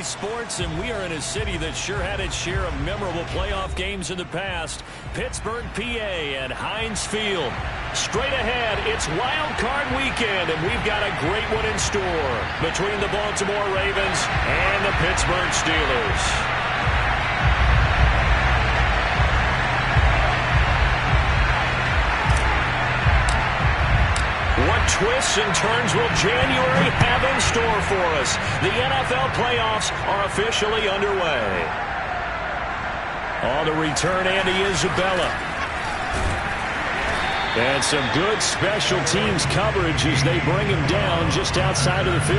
Bally Sports, and we are in a city that sure had its share of memorable playoff games in the past. Pittsburgh, PA, and Heinz Field. Straight ahead, it's Wildcard weekend, and we've got a great one in store between the Baltimore Ravens and the Pittsburgh Steelers. What twists and turns will January have in store for us? The NFL playoffs are officially underway. On the return, Andy Isabella. And some good special teams coverage as they bring him down just outside of the 15.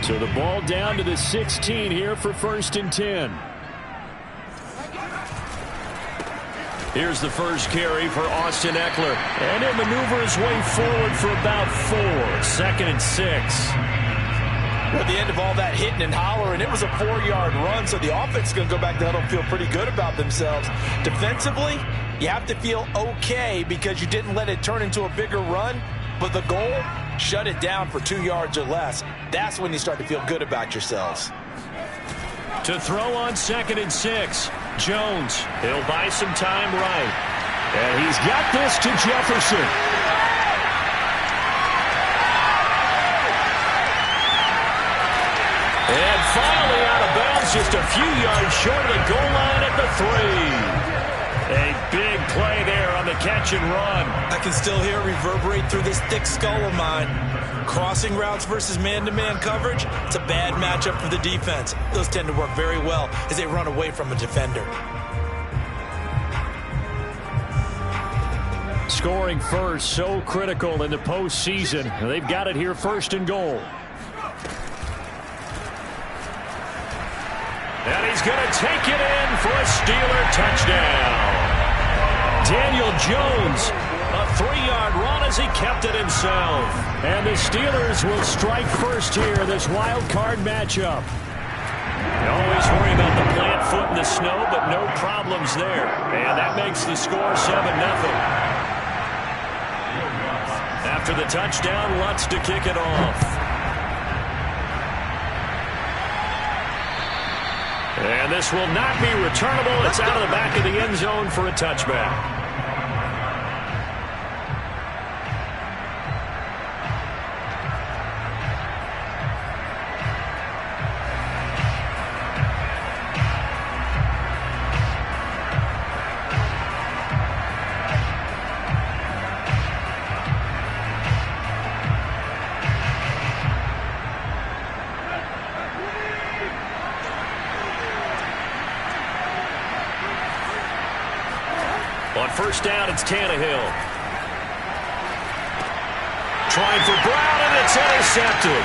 So the ball down to the 16 here for 1st and 10. Here's the first carry for Austin Eckler. And he'll maneuver his way forward for about 4. 2nd and 6. At the end of all that hitting and hollering, it was a 4-yard run, so the offense is going to go back to huddle and feel pretty good about themselves. Defensively, you have to feel okay because you didn't let it turn into a bigger run, but the goal, shut it down for 2 yards or less. That's when you start to feel good about yourselves. To throw on 2nd and 6. Jones, he'll buy some time right. And he's got this to Jefferson. And finally out of bounds, just a few yards short of the goal line at the 3. A big play there on the catch and run. I can still hear it reverberate through this thick skull of mine. Crossing routes versus man-to-man coverage, it's a bad matchup for the defense. Those tend to work very well as they run away from a defender. Scoring first, so critical in the postseason. They've got it here 1st and goal. And he's going to take it in for a Steeler touchdown. Daniel Jones, a 3-yard run as he kept it himself. And the Steelers will strike first here, this wild card matchup. You always worry about the plant foot in the snow, but no problems there. And that makes the score 7-0. After the touchdown, Lutz to kick it off. And this will not be returnable. It's out of the back of the end zone for a touchback. On 1st down, it's Tannehill. Trying for Brown, and it's intercepted.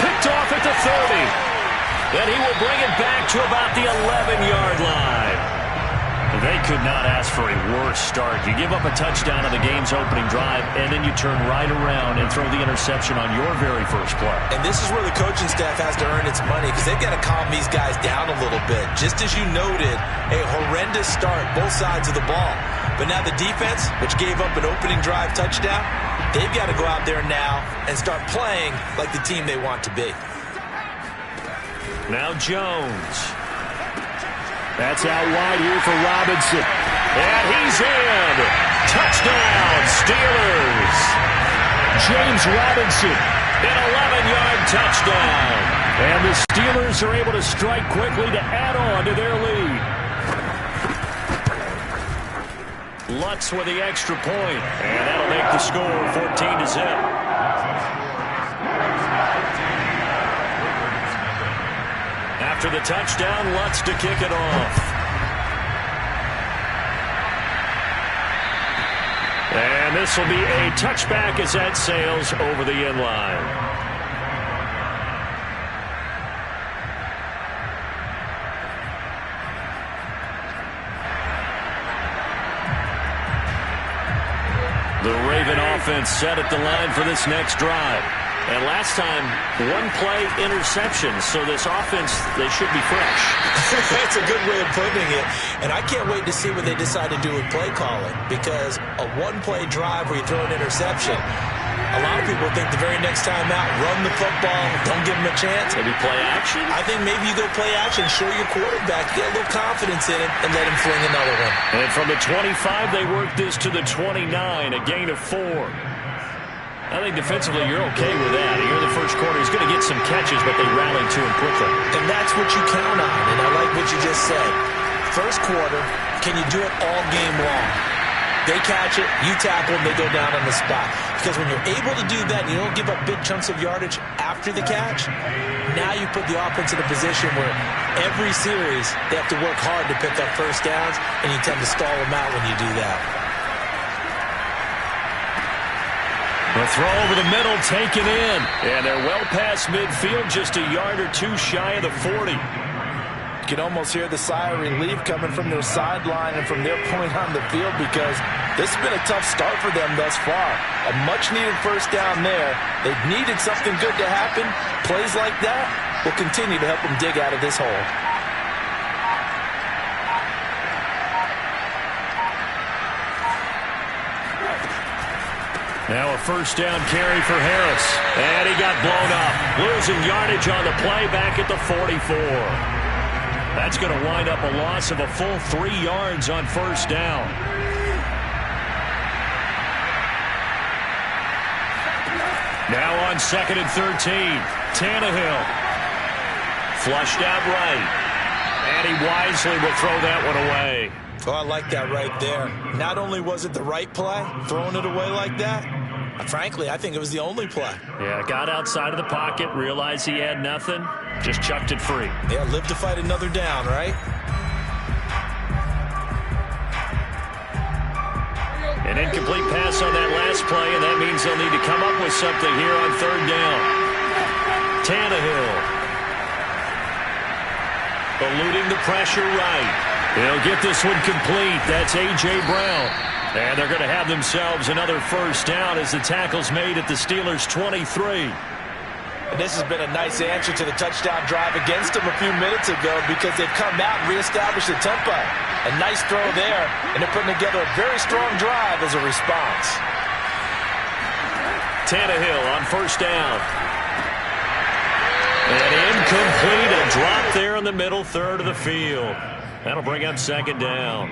Picked off at the 30. Then he will bring it back to about the 11-yard line. They could not ask for a worse start. You give up a touchdown on the game's opening drive, and then you turn right around and throw the interception on your very first play. And this is where the coaching staff has to earn its money because they've got to calm these guys down a little bit. Just as you noted, a horrendous start, both sides of the ball. But now the defense, which gave up an opening drive touchdown, they've got to go out there now and start playing like the team they want to be. Now Jones. That's out wide here for Robinson. And he's in. Touchdown, Steelers. James Robinson, an 11-yard touchdown. And the Steelers are able to strike quickly to add on to their lead. Lutz with the extra point. And that'll make the score 14-0. After the touchdown, Lutz to kick it off. And this will be a touchback as that sails over the end line. The Raven offense set at the line for this next drive. And last time, one-play interception. So this offense, they should be fresh. That's a good way of putting it. And I can't wait to see what they decide to do with play calling. Because a one-play drive where you throw an interception, a lot of people think the very next time out, run the football, don't give them a chance. Maybe play action? I think maybe you go play action, show your quarterback, get a little confidence in it, and let him fling another one. And from the 25, they work this to the 29, a gain of 4. I think defensively you're okay with that. Here in the first quarter, he's going to get some catches, but they rallied to him quickly. And that's what you count on, and I like what you just said. First quarter, can you do it all game long? They catch it, you tackle them, they go down on the spot. Because when you're able to do that, and you don't give up big chunks of yardage after the catch, now you put the offense in a position where every series they have to work hard to pick up first downs, and you tend to stall them out when you do that. The throw over the middle, taken in. And they're well past midfield, just a yard or two shy of the 40. You can almost hear the sigh of relief coming from their sideline and from their point on the field, because this has been a tough start for them thus far. A much-needed first down there. They've needed something good to happen. Plays like that will continue to help them dig out of this hole. Now a first down carry for Harris. And he got blown up. Losing yardage on the play back at the 44. That's going to wind up a loss of a full 3 yards on first down. Now on 2nd and 13. Tannehill. Flushed out right. And he wisely will throw that one away. Oh, I like that right there. Not only was it the right play, throwing it away like that, frankly, I think it was the only play. Yeah, got outside of the pocket, realized he had nothing, just chucked it free. Yeah, live to fight another down, right? An incomplete pass on that last play, and that means they'll need to come up with something here on 3rd down. Tannehill. Eluding the pressure right. He'll get this one complete. That's A.J. Brown. And they're going to have themselves another first down as the tackle's made at the Steelers' 23. And this has been a nice answer to the touchdown drive against them a few minutes ago, because they've come out and reestablished the tempo. A nice throw there, and they're putting together a very strong drive as a response. Tannehill on first down. And incomplete, a drop there in the middle third of the field. That'll bring up 2nd down.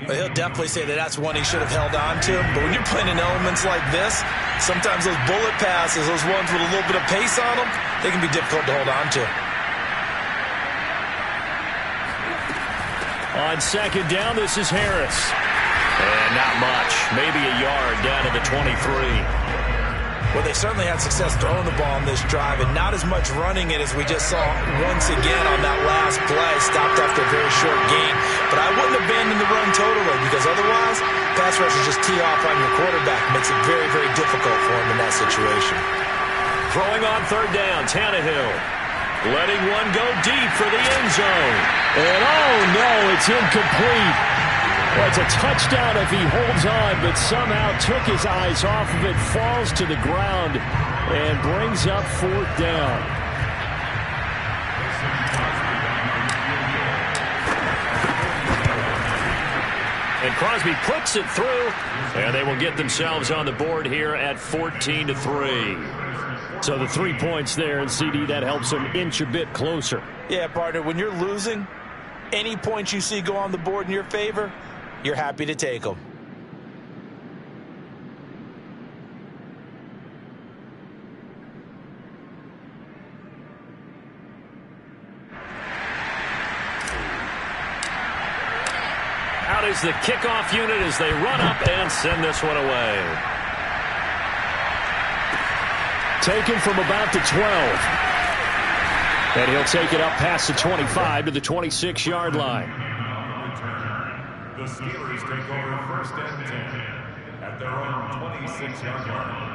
Well, he'll definitely say that that's one he should have held on to. But when you're playing in elements like this, sometimes those bullet passes, those ones with a little bit of pace on them, they can be difficult to hold on to. On 2nd down, this is Harris. And not much. Maybe a yard down to the 23. Well, they certainly had success throwing the ball on this drive, and not as much running it as we just saw once again on that last play. Stopped after a very short gain. But I wouldn't abandon the run totally, because otherwise, pass rushers just tee off on your quarterback. Makes it very, very difficult for him in that situation. Throwing on 3rd down, Tannehill. Letting one go deep for the end zone. And oh no, it's incomplete. Well, it's a touchdown if he holds on, but somehow took his eyes off of it, falls to the ground, and brings up 4th down. And Crosby puts it through, and they will get themselves on the board here at 14-3. So the 3 points there, and CD, that helps them inch a bit closer. Yeah, partner, when you're losing, any points you see go on the board in your favor, you're happy to take them. Out is the kickoff unit as they run up and send this one away. Taken from about the 12. And he'll take it up past the 25 to the 26-yard line. The Steelers take over 1st and 10 at their own 26-yard line.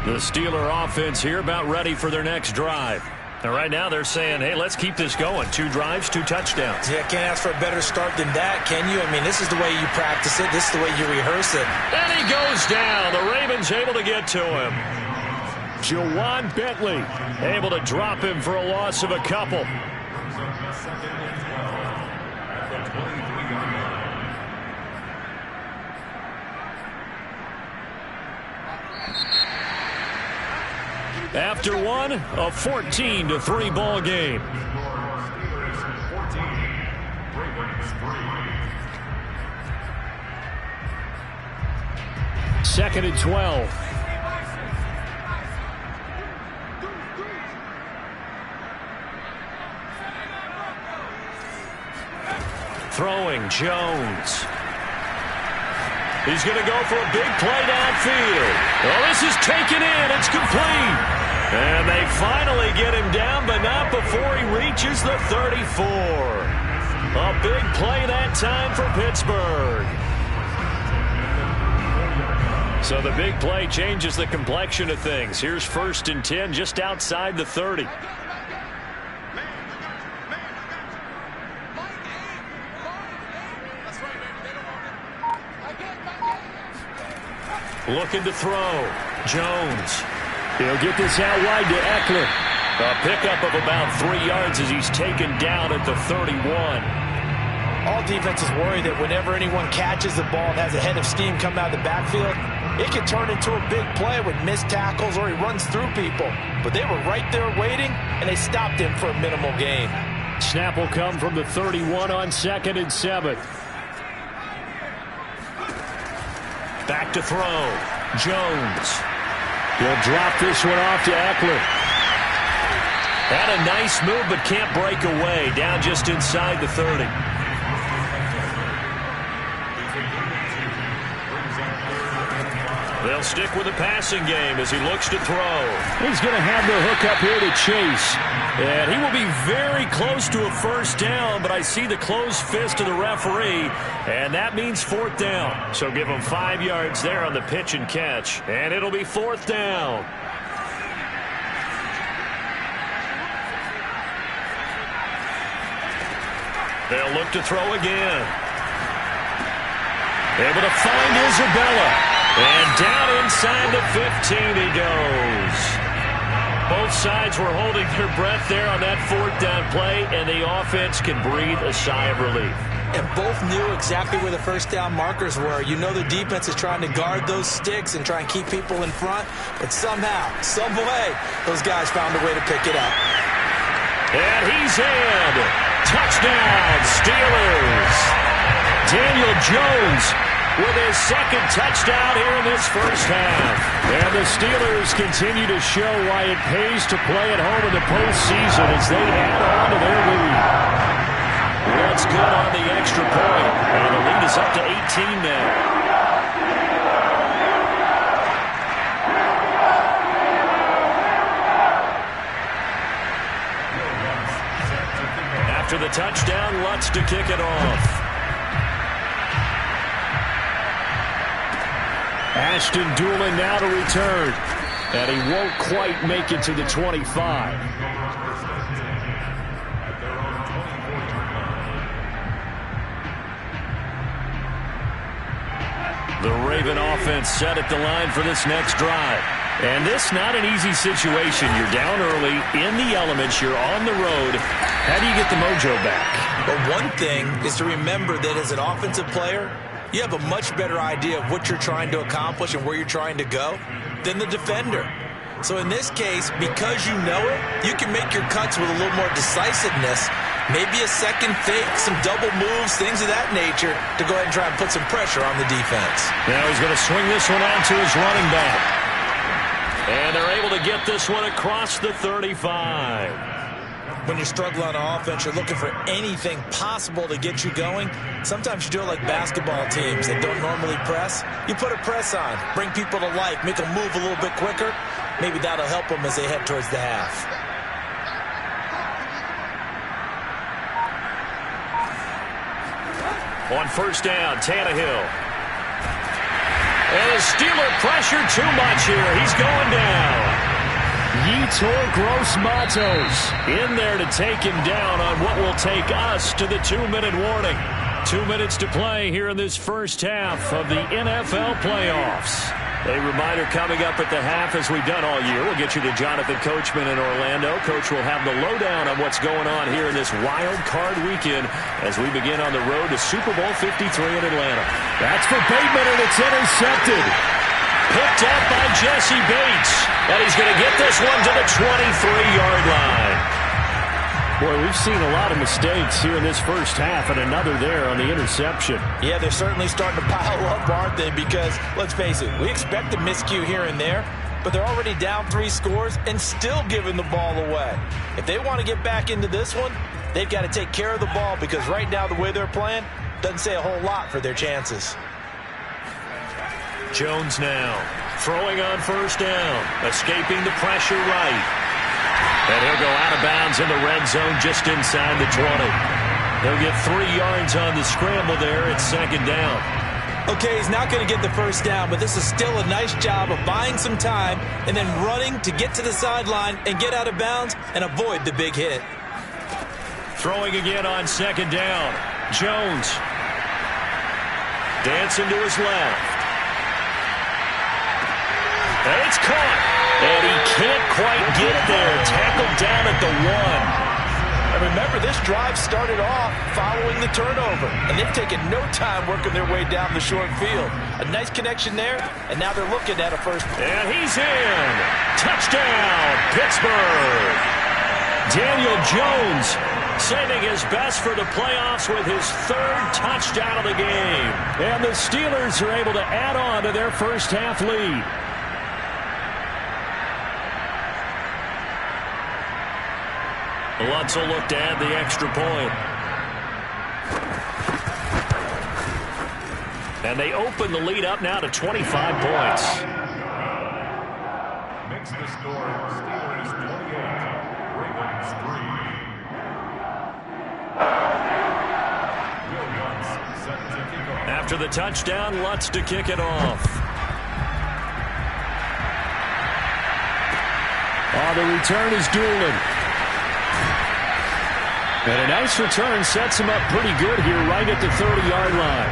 The Steeler offense here about ready for their next drive. And right now they're saying, hey, let's keep this going. 2 drives, 2 touchdowns. Yeah, can't ask for a better start than that, can you? I mean, this is the way you practice it. This is the way you rehearse it. And he goes down. The Ravens able to get to him. Jawan Bentley able to drop him for a loss of a couple. After one, a 14-3 ball game. Second and 12. Throwing Jones. He's going to go for a big play downfield. Oh, this is taken in. It's complete. And they finally get him down, but not before he reaches the 34. A big play that time for Pittsburgh. So the big play changes the complexion of things. Here's 1st and 10 just outside the 30. Looking to throw. Jones. He'll get this out wide to Eckler. A pickup of about 3 yards as he's taken down at the 31. All defenses worry that whenever anyone catches the ball and has a head of steam come out of the backfield, it can turn into a big play with missed tackles or he runs through people. But they were right there waiting, and they stopped him for a minimal gain. Snap will come from the 31 on 2nd and 7. Back to throw. Jones. He'll drop this one off to Eckler. Had a nice move, but can't break away. Down just inside the 30. They'll stick with the passing game as he looks to throw. He's going to have the hook up here to Chase. And he will be very close to a 1st down, but I see the closed fist of the referee, and that means 4th down. So give him 5 yards there on the pitch and catch, and it'll be 4th down. They'll look to throw again. Able to find Isabella. And down inside the 15 he goes. Both sides were holding their breath there on that 4th down play, and the offense can breathe a sigh of relief. And both knew exactly where the 1st down markers were. You know the defense is trying to guard those sticks and try and keep people in front, but somehow, some way, those guys found a way to pick it up. And he's in. Touchdown, Steelers. Daniel Jones with his 2nd touchdown here in this 1st half. And the Steelers continue to show why it pays to play at home in the postseason as they add on to their lead. That's good on the extra point. And the lead is up to 18 now. After the touchdown, Lutz to kick it off. Ashton Doolin now to return. And he won't quite make it to the 25. The Raven offense set at the line for this next drive. And this not an easy situation. You're down early, in the elements, you're on the road. How do you get the mojo back? Well, one thing is to remember that as an offensive player, you have a much better idea of what you're trying to accomplish and where you're trying to go than the defender. So in this case, because you know it, you can make your cuts with a little more decisiveness, maybe a second fake, some double moves, things of that nature, to go ahead and try and put some pressure on the defense. Now he's going to swing this one out to his running back. And they're able to get this one across the 35. When you struggle on offense, you're looking for anything possible to get you going. Sometimes you do it like basketball teams that don't normally press. You put a press on, bring people to life, make them move a little bit quicker. Maybe that'll help them as they head towards the half. On 1st down, Tannehill. And the Steeler pressure too much here. He's going down. Yetur Gross-Matos in there to take him down on what will take us to the 2-minute warning. 2 minutes to play here in this first half of the NFL playoffs. A reminder coming up at the half, as we've done all year. We'll get you to Jonathan Coachman in Orlando. Coach will have the lowdown on what's going on here in this wild card weekend as we begin on the road to Super Bowl 53 in Atlanta. That's for Bateman, and it's intercepted. Picked up by Jesse Bates. And he's going to get this one to the 23-yard line. Boy, we've seen a lot of mistakes here in this first half, and another there on the interception. Yeah, they're certainly starting to pile up, aren't they? Because, let's face it, we expect a miscue here and there, but they're already down 3 scores and still giving the ball away. If they want to get back into this one, they've got to take care of the ball, because right now the way they're playing doesn't say a whole lot for their chances. Jones now throwing on first down, escaping the pressure right. And he'll go out of bounds in the red zone just inside the 20. He'll get 3 yards on the scramble there. It's second down. Okay, he's not going to get the first down, but this is still a nice job of buying some time and then running to get to the sideline and get out of bounds and avoid the big hit. Throwing again on second down. Jones dancing to his left. And it's caught. And he can't quite get there. Tackled down at the 1. And remember, this drive started off following the turnover. And they've taken no time working their way down the short field. A nice connection there, and now they're looking at a first. And he's in. Touchdown, Pittsburgh. Daniel Jones saving his best for the playoffs with his 3rd touchdown of the game. And the Steelers are able to add on to their first half lead. Lutz will look to add the extra point. And they open the lead up now to 25 points. Makes the score Steelers 28, Ravens 3. Will Lutz set to kick off. After the touchdown, Lutz to kick it off. The return is Doolin. And a nice return sets him up pretty good here right at the 30-yard line.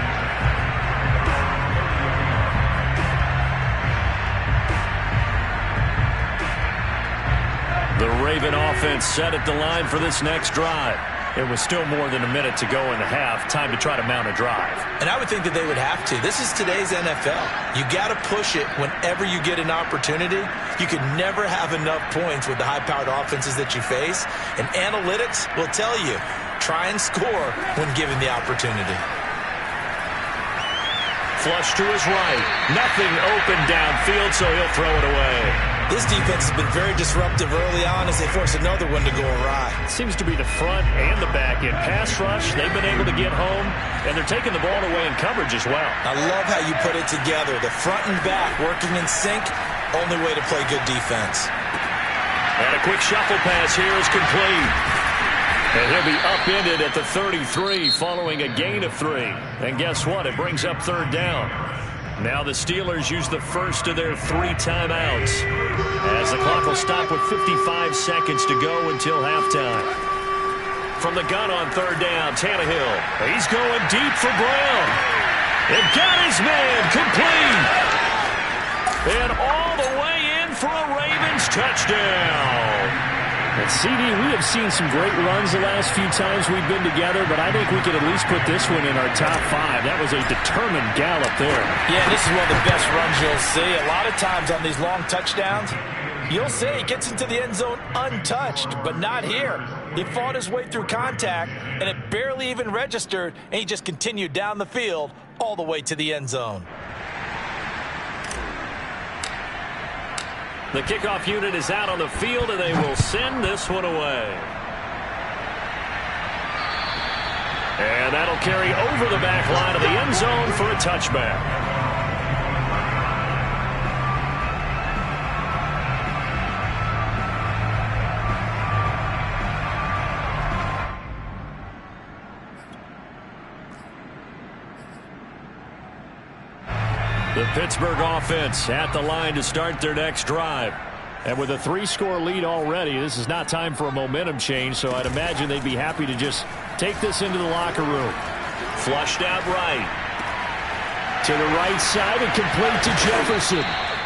The Raven offense set at the line for this next drive. It was still more than a minute to go in the half. Time to try to mount a drive. And I would think that they would have to. This is today's NFL. You got to push it whenever you get an opportunity. You can never have enough points with the high-powered offenses that you face. And analytics will tell you, try and score when given the opportunity. Flush to his right. Nothing open downfield, so he'll throw it away. This defense has been very disruptive early on as they force another one to go awry. Seems to be the front and the back end. Pass rush, they've been able to get home, and they're taking the ball away in coverage as well. I love how you put it together. The front and back working in sync, only way to play good defense. And a quick shuffle pass here is complete. And he'll be upended at the 33 following a gain of 3. And guess what? It brings up 3rd down. Now the Steelers use the first of their 3 timeouts as the clock will stop with 55 seconds to go until halftime. From the gun on 3rd down, Tannehill. He's going deep for Brown. And got his man complete. And all the way in for a Ravens touchdown. And CD, we have seen some great runs the last few times we've been together, but I think we could at least put this one in our top 5. That was a determined gallop there. Yeah, this is one of the best runs you'll see. A lot of times on these long touchdowns, you'll see he gets into the end zone untouched, but not here. He fought his way through contact, and it barely even registered, and he just continued down the field all the way to the end zone. The kickoff unit is out on the field, and they will send this one away. And that'll carry over the back line of the end zone for a touchback. The Pittsburgh offense at the line to start their next drive. And with a 3-score lead already, this is not time for a momentum change, so I'd imagine they'd be happy to just take this into the locker room. Flushed out right. To the right side and complete to Jefferson.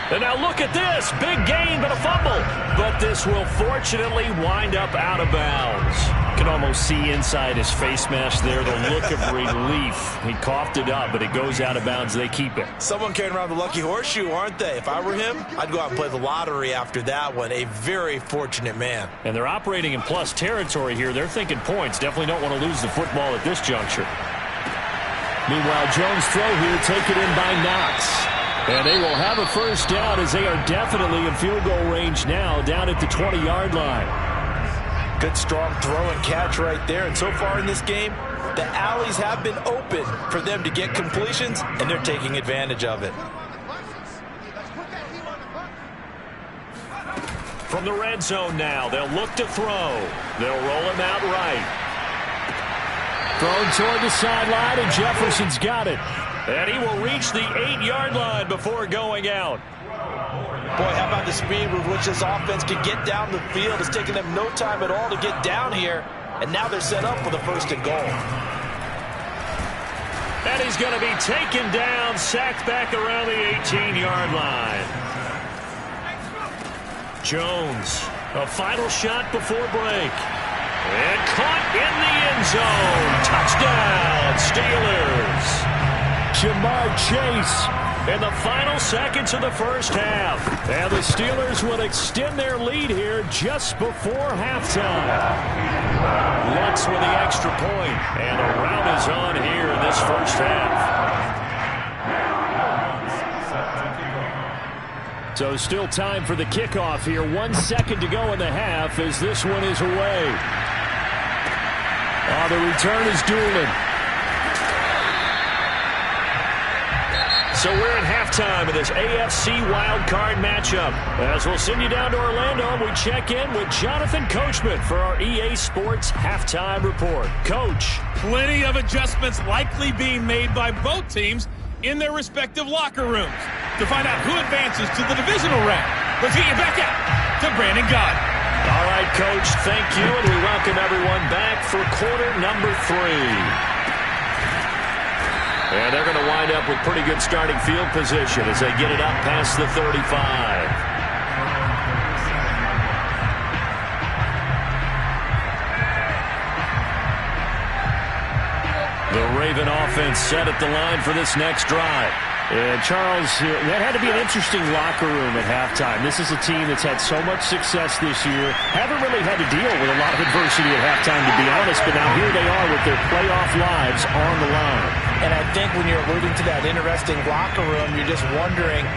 And now look at this. Big gain, but a fumble. But this will fortunately wind up out of bounds. You can almost see inside his face mask there the look of relief. He coughed it up, but it goes out of bounds. They keep it. Someone carrying around the lucky horseshoe, aren't they? If I were him, I'd go out and play the lottery after that one. A very fortunate man. And they're operating in plus territory here. They're thinking points. Definitely don't want to lose the football at this juncture. Meanwhile, Jones' throw here taken in by Knox. And they will have a first down as they are definitely in field goal range now, down at the 20-yard line. Good strong throw and catch right there. And so far in this game, the alleys have been open for them to get completions, and they're taking advantage of it. From the red zone now, they'll look to throw. They'll roll him out right. Thrown toward the sideline, and Jefferson's got it. And he will reach the 8-yard line before going out. Boy, how about the speed with which this offense can get down the field? It's taken them no time at all to get down here. And now they're set up for the 1st and goal. And he's going to be taken down, sacked back around the 18-yard line. Jones, a final shot before break. And caught in the end zone. Touchdown, Steelers. Jamar Chase in the final seconds of the first half. And the Steelers will extend their lead here just before halftime. Lutz with the extra point. And a rout is on here in this first half. So still time for the kickoff here. 1 second to go in the half as this one is away. The return is Doolin. So we're at halftime of this AFC Wildcard matchup. As we'll send you down to Orlando, we check in with Jonathan Coachman for our EA Sports Halftime Report. Coach. Plenty of adjustments likely being made by both teams in their respective locker rooms. To find out who advances to the divisional round, let's get you back out to Brandon Gaudin. All right, Coach, thank you, and we welcome everyone back for quarter number 3. And they're going to wind up with pretty good starting field position as they get it up past the 35. The Raven offense set at the line for this next drive. And Charles, that had to be an interesting locker room at halftime. This is a team that's had so much success this year. Haven't really had to deal with a lot of adversity at halftime, to be honest. But now here they are with their playoff lives on the line. And I think when you're alluding to that interesting locker room, you're just wondering,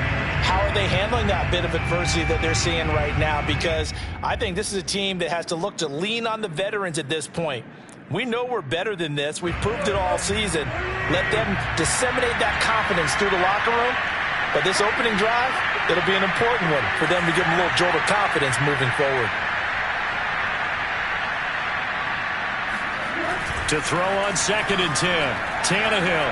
how are they handling that bit of adversity that they're seeing right now? Because I think this is a team that has to look to lean on the veterans at this point. We know we're better than this. We've proved it all season. Let them disseminate that confidence through the locker room. But this opening drive, it'll be an important one for them to give them a little jolt of confidence moving forward. To throw on 2nd and 10, Tannehill.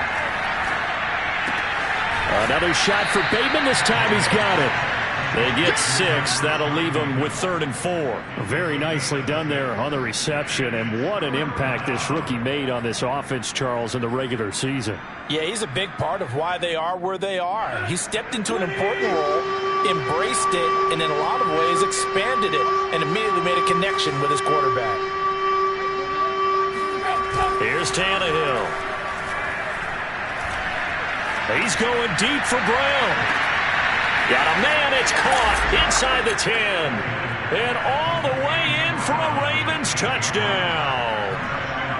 Another shot for Bateman. This time he's got it. They get 6. That'll leave them with 3rd and 4. Very nicely done there on the reception. And what an impact this rookie made on this offense, Charles, in the regular season. Yeah, he's a big part of why they are where they are. He stepped into an important role, embraced it, and in a lot of ways expanded it, and immediately made a connection with his quarterback. Here's Tannehill. He's going deep for Brown. Got a man, it's caught inside the 10. And all the way in for a Ravens touchdown.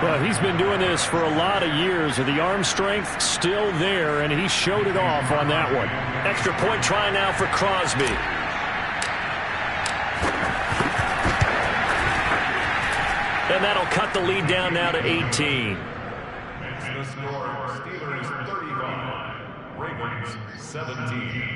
Well, he's been doing this for a lot of years, and the arm strength still there, and he showed it off on that one. Extra point try now for Crosby. And that'll cut the lead down now to 18. Makes the score Steelers 35, Ravens 17.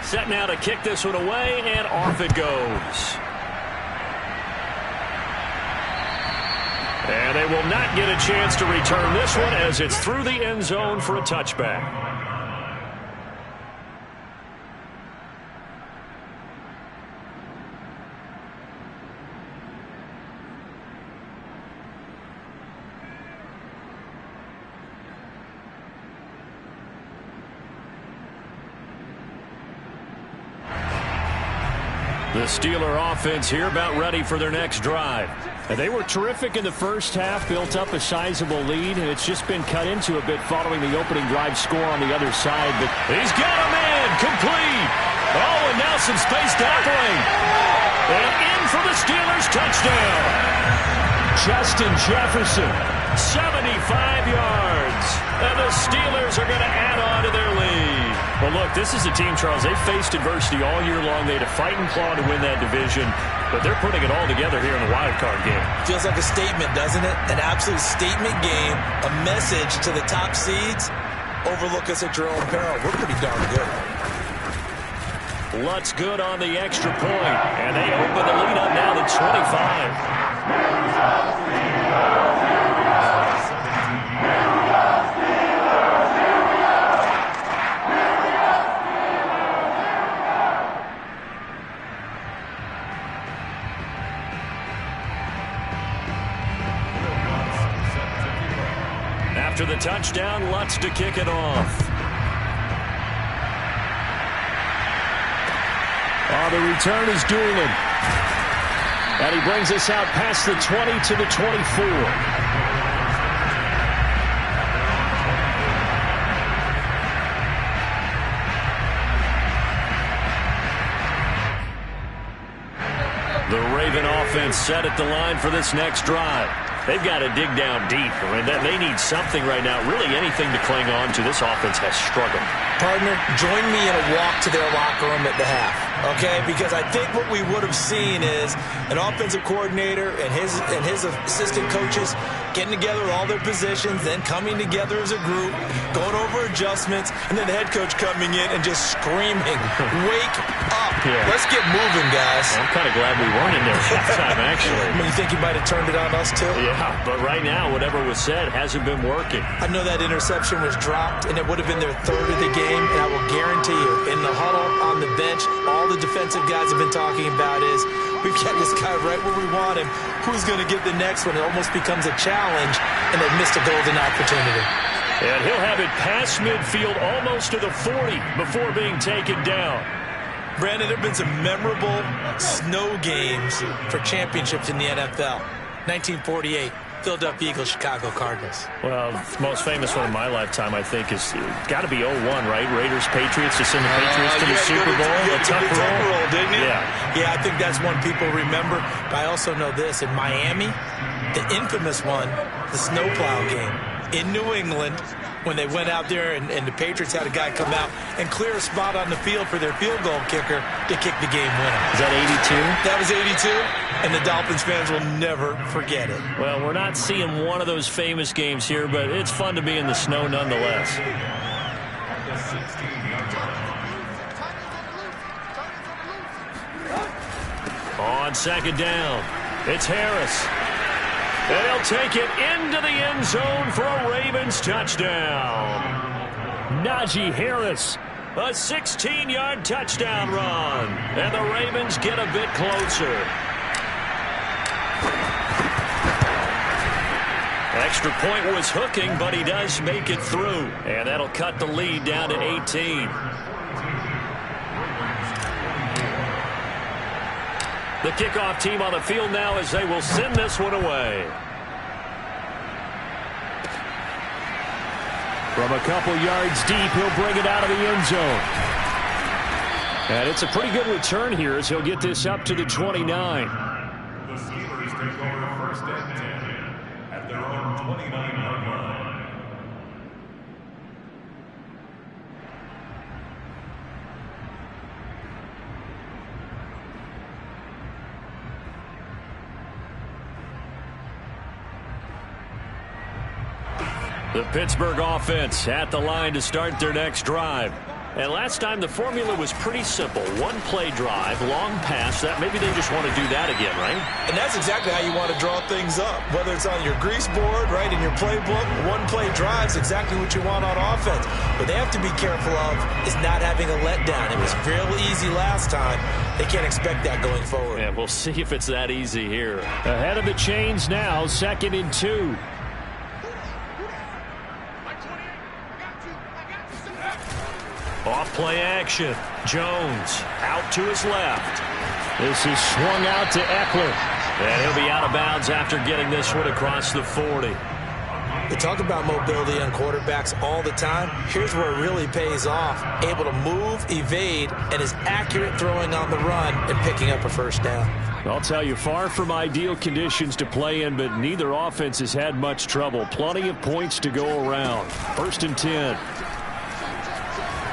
Set now to kick this one away, and off it goes. And they will not get a chance to return this one as it's through the end zone for a touchback. The Steeler offense here about ready for their next drive. And they were terrific in the first half, built up a sizable lead, and it's just been cut into a bit following the opening drive score on the other side. But he's got a man complete. Oh, and now some space to operate. And in for the Steelers touchdown. Justin Jefferson, 75 yards. And the Steelers are going to add on to their lead. Well, look, this is a team, Charles, they faced adversity all year long. They had to fight and claw to win that division, but they're putting it all together here in the Wildcard game. Feels like a statement, doesn't it? An absolute statement game, a message to the top seeds. Overlook us at your own peril. We're pretty darn good. Lutz good on the extra point, and they open the lead up now to 25. After the touchdown, Lutz to kick it off. Oh, the return is Doolin. And he brings us out past the 20 to the 24. The Raven offense set at the line for this next drive. They've got to dig down deep. I mean, they need something right now, really anything to cling on to. This offense has struggled. Partner, join me in a walk to their locker room at the half, okay? Because I think what we would have seen is an offensive coordinator and his assistant coaches getting together all their positions, then coming together as a group, going over adjustments, and then the head coach coming in and just screaming, wake up. Yeah. Let's get moving, guys. I'm kind of glad we weren't in there halftime, actually. I mean, you think you might have turned it on us, too? Yeah, but right now, whatever was said hasn't been working. I know that interception was dropped, and it would have been their third of the game, and I will guarantee you, in the huddle, on the bench, all the defensive guys have been talking about is, we've got this guy right where we want him. Who's going to get the next one? It almost becomes a challenge, and they've missed a golden opportunity. And he'll have it past midfield almost to the 40 before being taken down. Brandon, there have been some memorable snow games for championships in the NFL. 1948, Philadelphia Eagles, Chicago Cardinals. Well, the most famous one in my lifetime, I think, is got to be 01, right? Raiders, Patriots, to send the Patriots to the Super Bowl. The tuck roll, didn't you? Yeah, I think that's one people remember. But I also know this. In Miami, the infamous one, the snowplow game in New England, when they went out there and the Patriots had a guy come out and clear a spot on the field for their field goal kicker to kick the game winner. Is that 82? That was 82, and the Dolphins fans will never forget it. Well, we're not seeing one of those famous games here, but it's fun to be in the snow nonetheless. On second down, it's Harris. And he'll take it into the end zone for a Ravens touchdown. Najee Harris, a 16-yard touchdown run. And the Ravens get a bit closer. Extra point was hooking, but he does make it through. And that'll cut the lead down to 18. The kickoff team on the field now as they will send this one away. From a couple yards deep, he'll bring it out of the end zone. And it's a pretty good return here as he'll get this up to the 29. The Steelers take over first and 10 at their own 29-yard line. The Pittsburgh offense at the line to start their next drive. And last time the formula was pretty simple. One play drive, long pass. That maybe they just want to do that again, right? And that's exactly how you want to draw things up. Whether it's on your grease board, right, in your playbook, one play drive is exactly what you want on offense. What they have to be careful of is not having a letdown. It was real easy last time. They can't expect that going forward. Yeah, we'll see if it's that easy here. Ahead of the chains now, 2nd and 2. Off play action. Jones out to his left. This is swung out to Eckler. And he'll be out of bounds after getting this one across the 40. They talk about mobility on quarterbacks all the time. Here's where it really pays off. Able to move, evade, and is accurate throwing on the run and picking up a first down. I'll tell you, far from ideal conditions to play in, but neither offense has had much trouble. Plenty of points to go around. 1st and 10.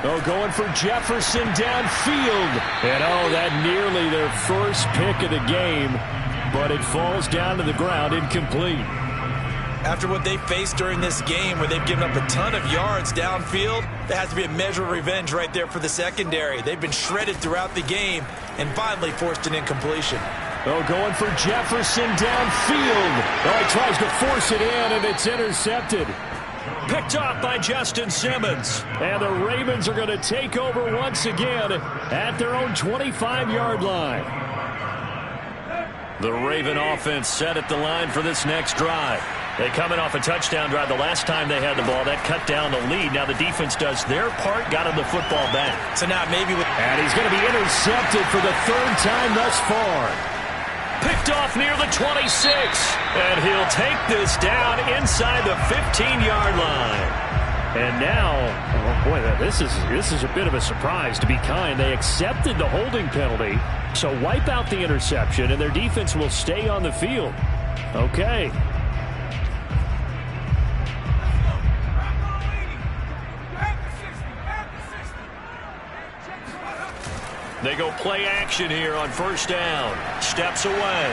Oh, going for Jefferson downfield. And, oh, that nearly their first pick of the game. But it falls down to the ground, incomplete. After what they faced during this game where they've given up a ton of yards downfield, there has to be a measure of revenge right there for the secondary. They've been shredded throughout the game and finally forced an incompletion. Oh, going for Jefferson downfield. Oh, he tries to force it in, and it's intercepted. Picked off by Justin Simmons. And the Ravens are going to take over once again at their own 25-yard line. The Raven offense set at the line for this next drive. They coming off a touchdown drive the last time they had the ball. That cut down the lead. Now the defense does their part, got him the football back. So now maybe with... And he's going to be intercepted for the 3rd time thus far. Picked off near the 26. And he'll take this down inside the 15-yard line. And now, oh boy, this is a bit of a surprise, to be kind. They accepted the holding penalty, so wipe out the interception, and their defense will stay on the field. Okay. They go play action here on 1st down. Steps away.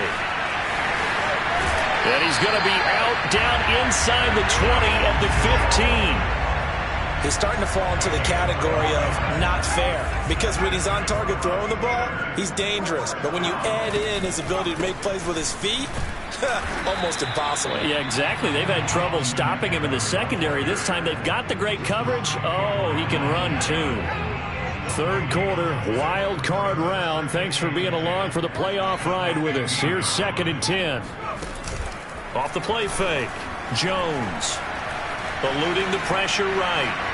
And he's going to be out down inside the 20 at the 15. He's starting to fall into the category of not fair. Because when he's on target throwing the ball, he's dangerous. But when you add in his ability to make plays with his feet, almost impossible. Yeah, exactly. They've had trouble stopping him in the secondary. This time they've got the great coverage. Oh, he can run too. 3rd quarter, wild card round. Thanks for being along for the playoff ride with us. Here's 2nd and 10. Off the play fake. Jones eluding the pressure right.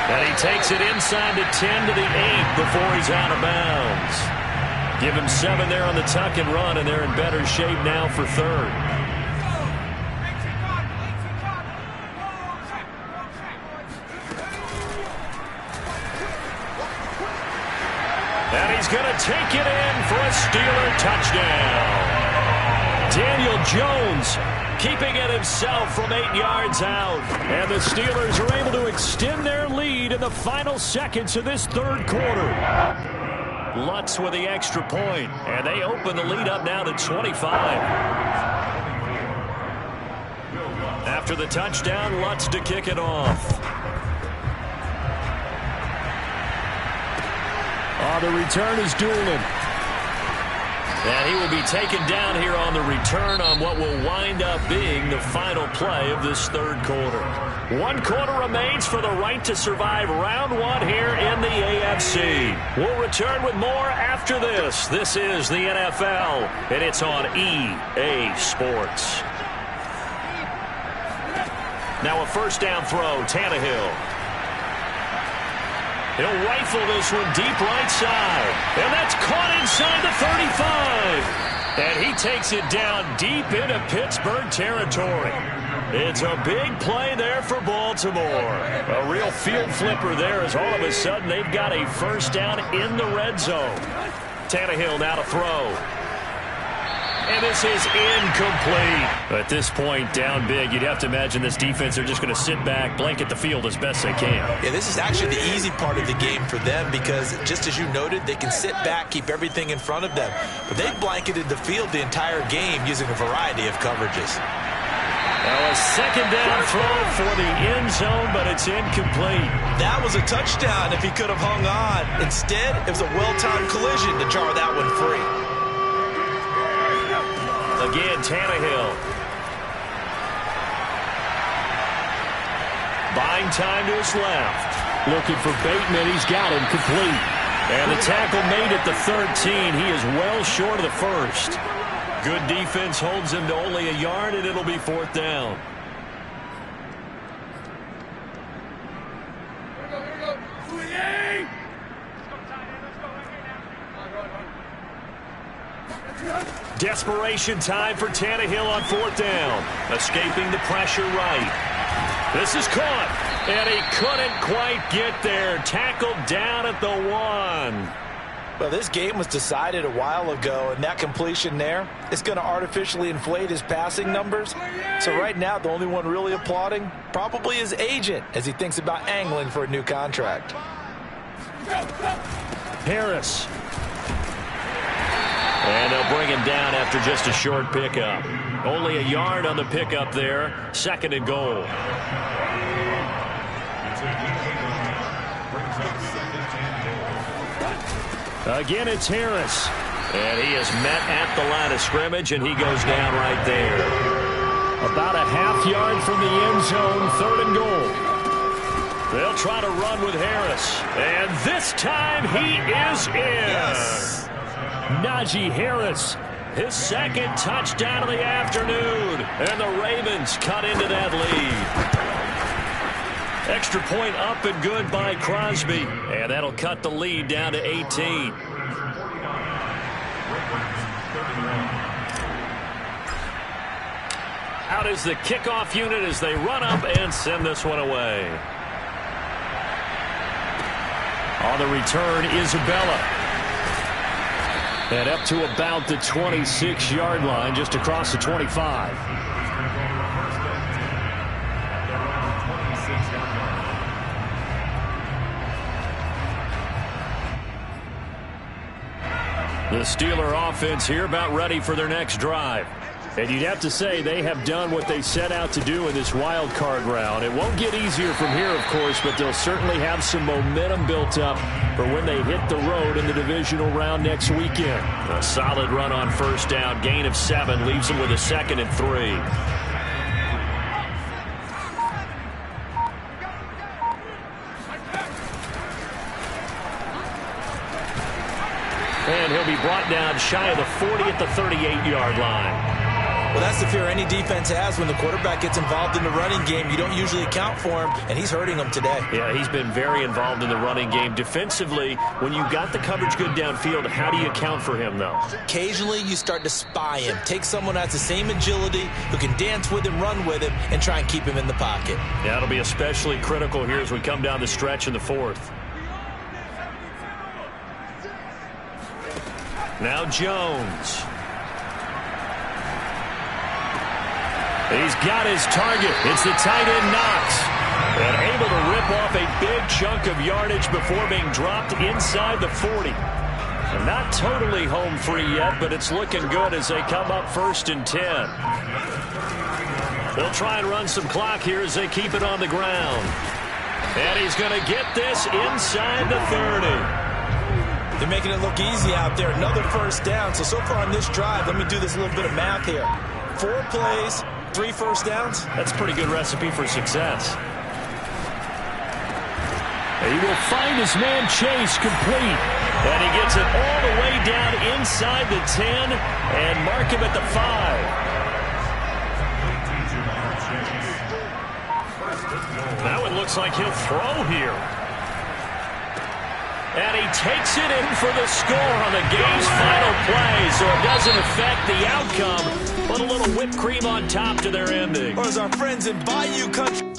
And he takes it inside the 10 to the 8 before he's out of bounds. Give him 7 there on the tuck and run, and they're in better shape now for 3rd. And he's going to take it in for a Steeler touchdown. Daniel Jones keeping it himself from 8 yards out. And the Steelers are able to extend their lead in the final seconds of this 3rd quarter. Lutz with the extra point, and they open the lead up now to 25. After the touchdown, Lutz to kick it off. The return is Doolin. And he will be taken down here on the return on what will wind up being the final play of this 3rd quarter. 1 quarter remains for the right to survive round 1 here in the AFC. We'll return with more after this. This is the NFL, and it's on EA Sports. Now a 1st down throw, Tannehill. He'll rifle this one deep right side. And that's caught inside the 35. And he takes it down deep into Pittsburgh territory. It's a big play there for Baltimore. A real field flipper there as all of a sudden they've got a 1st down in the red zone. Tannehill now to throw. And this is incomplete. At this point, down big, you'd have to imagine this defense are just going to sit back, blanket the field as best they can. Yeah, this is actually the easy part of the game for them because, just as you noted, they can sit back, keep everything in front of them. But they've blanketed the field the entire game using a variety of coverages. Now a second down throw for the end zone, but it's incomplete. That was a touchdown if he could have hung on. Instead, it was a well-timed collision to jar that one free. Again, Tannehill. Buying time to his left. Looking for Bateman. He's got him complete. And the tackle made at the 13. He is well short of the first. Good defense holds him to only a yard, and it'll be fourth down. Desperation time for Tannehill on fourth down. Escaping the pressure right. This is caught, and he couldn't quite get there. Tackled down at the 1. Well, this game was decided a while ago, and that completion there is going to artificially inflate his passing numbers. So right now, the only one really applauding probably his agent as he thinks about angling for a new contract. Harris. And they'll bring him down after just a short pickup. Only a yard on the pickup there. Second and goal. Again, it's Harris. And he is met at the line of scrimmage, and he goes down right there. About a half yard from the end zone, third and goal. They'll try to run with Harris. And this time he is in. Yes. Najee Harris, his second touchdown of the afternoon. And the Ravens cut into that lead. Extra point up and good by Crosby. And that'll cut the lead down to 18. Out is the kickoff unit as they run up and send this one away. On the return, Isabella. And up to about the 26-yard line, just across the 25. The Steeler offense here about ready for their next drive. And you'd have to say they have done what they set out to do in this wild card round. It won't get easier from here, of course, but they'll certainly have some momentum built up for when they hit the road in the divisional round next weekend. A solid run on first down. Gain of 7 leaves them with a 2nd and 3. And he'll be brought down shy of the 40 at the 38-yard line. Well, that's the fear any defense has when the quarterback gets involved in the running game. You don't usually account for him, and he's hurting them today. Yeah, he's been very involved in the running game. Defensively, when you've got the coverage good downfield, how do you account for him, though? Occasionally, you start to spy him. Take someone who has the same agility, who can dance with him, run with him, and try and keep him in the pocket. Yeah, it'll be especially critical here as we come down the stretch in the fourth. Now Jones. He's got his target. It's the tight end Knox. And able to rip off a big chunk of yardage before being dropped inside the 40. And not totally home free yet, but it's looking good as they come up 1st and 10. They'll try and run some clock here as they keep it on the ground. And he's going to get this inside the 30. They're making it look easy out there. Another first down. So far on this drive, let me do this little bit of math here. 4 plays, 3 first downs. That's a pretty good recipe for success. He will find his man Chase complete. And he gets it all the way down inside the 10 and mark him at the 5. Now it looks like he'll throw here. And he takes it in for the score on the game's final play, so it doesn't affect the outcome. Put a little whipped cream on top to their ending. Or as our friends in Bayou Country